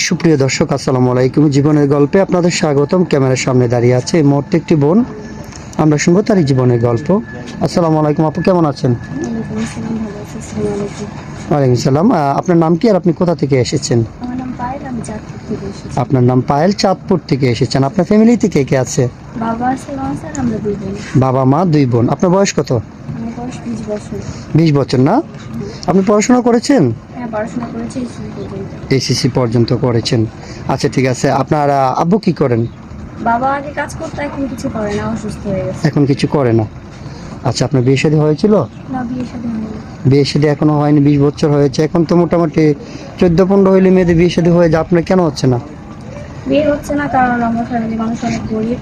সুপ্রিয় দর্শক, আসসালামু আলাইকুম। জীবনের গল্পে আপনাদের স্বাগতম। ক্যামেরার সামনে দাঁড়িয়ে আছে এই মুহূর্তে একটি বোন। আমরা শুনবো তারই জীবনের গল্প। আসসালামু আলাইকুম আপু, কেমন আছেন? ওয়ালাইকুম আসসালাম, ভালো আছি। আসসালামু আলাইকুম। ওয়ালাইকুম সালাম। আপনার নাম কি আর আপনি কোথা থেকে এসেছেন? আমার নাম পায়েল, আমি চাঁদপুর থেকে এসেছি। আপনার নাম পায়েল, চাঁদপুর থেকে এসেছেন। আপনার ফ্যামিলিতে কে কে আছে? বাবা আছে, মা আছে, আর আমরা দুই বোন। বাবা মা দুই বোন। আপনার বয়স কত? আমার বয়স 20 বছর। 20 বছর না? আপনি পড়াশোনা করেছেন? হ্যাঁ, পড়াশোনা করেছি স্কুল পর্যন্ত। এসএসসি পর্যন্ত করেছেন। আচ্ছা ঠিক আছে। আপনার আব্বু কি করেন? বাবা আগে কাজ করতো, এখন কিছু করে না, অসুস্থ হয়ে গেছে। এখন কিছু করে না। আচ্ছা, আপনার বিয়ে শাদী হয়েছিল? না, বিয়ে শাদী হয়নি। বিয়ে শাদী এখনো হয়নি, 20 বছর হয়েছে। এখন তো মোটামুটি 14-15 হইলে মেয়েদের বিয়ে শাদী হয়ে যায়, আপনার কেন হচ্ছে না? বিয়ে হচ্ছে না কারণ আমার ফ্যামিলি মানুষ অনেক গরিব,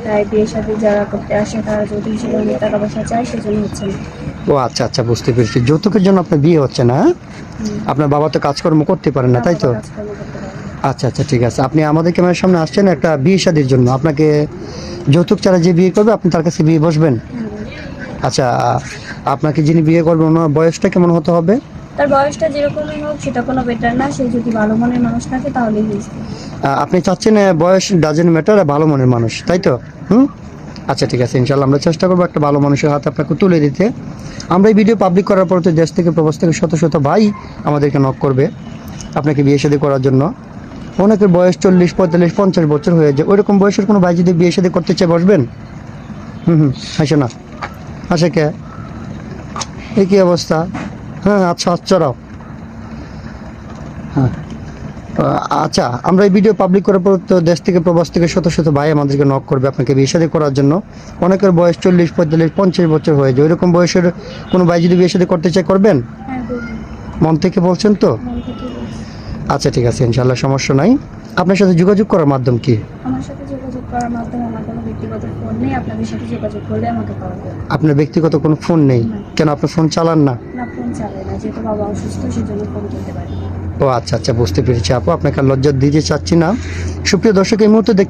তাই বিয়ে শাদী যারা করতে আসে তারা যদি হিসেবে অনেক টাকা পয়সা চায়, সেজন্য হচ্ছে না। ও আচ্ছা আচ্ছা, বুঝতে পেরেছি। যৌতুকের জন্য আপনার বিয়ে হচ্ছে না, হ্যাঁ? আপনার বাবা তো কাজকর্ম করতে পারেন না, তাই তো? বাবা কাজকর্ম করতে পারে না। আচ্ছা আচ্ছা ঠিক আছে। আপনি আমাদের ক্যামেরার সামনে আসছেন একটা বিয়ে শাদীর জন্য। আপনাকে যৌতুক ছাড়া যে বিয়ে করবে আপনি তার কাছে বিয়ে বসবেন? আচ্ছা, আপনাকে যিনি বিয়ে করবেন ওনার বয়সটা কেমন হতে হবে? তার বয়সটা যেরকমই হোক সেটা কোনো বেটার না, সে যদি ভালো মনের মানুষ থাকে তাহলেই হয়েছে। আপনি চাচ্ছেন বয়স ডাজেন্ট ম্যাটার, ভালো মনের মানুষ, তাই তো? আচ্ছা ঠিক আছে, ইনশাল্লাহ আমরা চেষ্টা করবো একটা ভালো মানুষের হাতে আপনাকে তুলে দিতে। আমরা এই ভিডিও পাবলিক করার পর তো দেশ থেকে প্রবাস থেকে শত শত ভাই আমাদেরকে নক করবে আপনাকে বিয়ে শাদী করার জন্য। অনেকের বয়স 40, 45, 50 বছর হয়ে যায়। ওইরকম বয়সের কোনো ভাই যদি বিয়ে শাদী করতে চায় বসবেন? হাসে না? হাসে কে? এই কী অবস্থা? হ্যাঁ আচ্ছা আচ্ছা রাও। হ্যাঁ আচ্ছা, আমরা এই ভিডিও পাবলিক করার পর তো দেশ থেকে প্রবাস থেকে শত শত ভাই আমাদেরকে নক করবে আপনাকে বিয়ে শাদী করার জন্য। অনেকের বয়স 40, 45, 50 বছর হয়ে যায়। ওইরকম বয়সের কোনো ভাই যদি বিয়ে শাদী করতে চায় করবেন? হ্যাঁ, করবো। মন থেকে বলছেন তো? মন থেকে বলছি। আচ্ছা ঠিক আছে, ইনশাল্লাহ সমস্যা নাই। আপনার সাথে যোগাযোগ করার মাধ্যম কি? আমার সাথে যোগাযোগ করার মাধ্যমে আমার কোনো ব্যক্তিগত ফোন নেই, আপনাদের সাথে যোগাযোগ করলে আমাকে পাওয়া যাবে। আপনার ব্যক্তিগত কোনো ফোন নেই? কেন, আপনি ফোন চালান না? না, ফোন চালাই না, যেহেতু বাবা অসুস্থ সেজন্য ফোন করতে পারি না। ও আচ্ছা আচ্ছা, বুঝতে পেরেছি আপু, আপনাকে আর লজ্জা দিতে চাচ্ছি না। সুপ্রিয় দর্শক, এই মুহূর্তে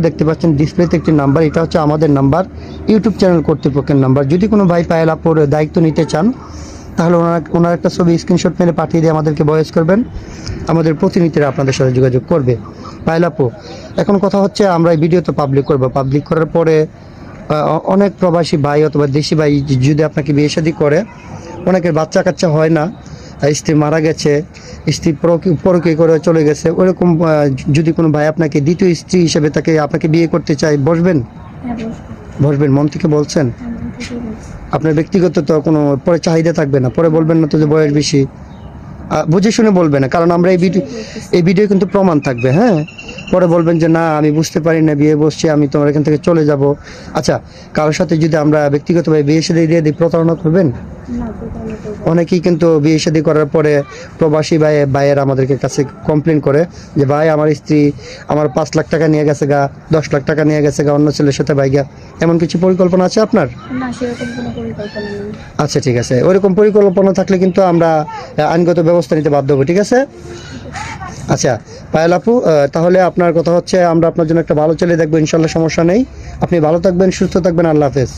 দেখতে পাচ্ছেন ডিসপ্লেতে একটি নাম্বার। এটা হচ্ছে আমাদের নাম্বার, ইউটিউব চ্যানেল কর্তৃপক্ষের নাম্বার। যদি কোনো ভাই পায়েল আপুর দায়িত্ব নিতে চান তাহলে ওনার একটা ছবি স্ক্রিনশট মেরে পাঠিয়ে দিয়ে আমাদেরকে ভয়েস করবেন। আমাদের প্রতিনিধিরা আপনাদের সাথে যোগাযোগ করবে। পায়েল আপু, এখন কথা হচ্ছে আমরা এই ভিডিও তো পাবলিক করবো। পাবলিক করার পরে অনেক প্রবাসী ভাই অথবা দেশি ভাই যদি আপনাকে বিয়ে শাদী করে, অনেকের বাচ্চা কাচ্চা হয় না, স্ত্রী মারা গেছে, স্ত্রী পরকীয়া করে চলে গেছে, ওরকম যদি কোনো ভাই আপনাকে দ্বিতীয় স্ত্রী হিসেবে আপনাকে বিয়ে করতে চায় বসবেন? হ্যাঁ, বসবো। বসবেন মন থেকে বলছেন? হ্যাঁ, মন থেকেই বলছি। আপনার ব্যক্তিগত তো কোনো পরে চাহিদা থাকবে না, পরে বলবেন না তো যে বয়স বেশি। বুঝে শুনে বলবে না, কারণ আমরা এই ভিডিও কিন্তু প্রমাণ থাকবে। হ্যাঁ, পরে বলবেন যে না আমি বুঝতে পারি না, বিয়ে বসছি, আমি তোমার এখান থেকে চলে যাব। আচ্ছা, কারোর সাথে যদি আমরা ব্যক্তিগতভাবে বিয়ে শাদী দিয়ে দিই প্রতারণা করবেন? না, প্রতারণা করবো না। অনেকেই কিন্তু বিয়ে শাদী করার পরে প্রবাসী ভাইয়ের আমাদেরকে কাছে কমপ্লেন করে যে ভাই আমার স্ত্রী আমার 5 লাখ টাকা নিয়ে গেছে গা, 10 লাখ টাকা নিয়ে গেছে গা অন্য ছেলের সাথে ভাইগা। এমন কিছু পরিকল্পনা আছে আপনার? না, সেরকম কোনো পরিকল্পনা নেই। আচ্ছা ঠিক আছে, ওইরকম পরিকল্পনা থাকলে কিন্তু আমরা আইনগত ব্যবস্থা নিতে বাধ্য হবো, ঠিক আছে? আচ্ছা পায়েল আপু, তাহলে আপনার কথা হচ্ছে আমরা আপনার জন্য একটা ভালো ছেলে দেখবো ইনশাল্লাহ, সমস্যা নেই। আপনি ভালো থাকবেন, সুস্থ থাকবেন, আল্লাহ হাফেজ।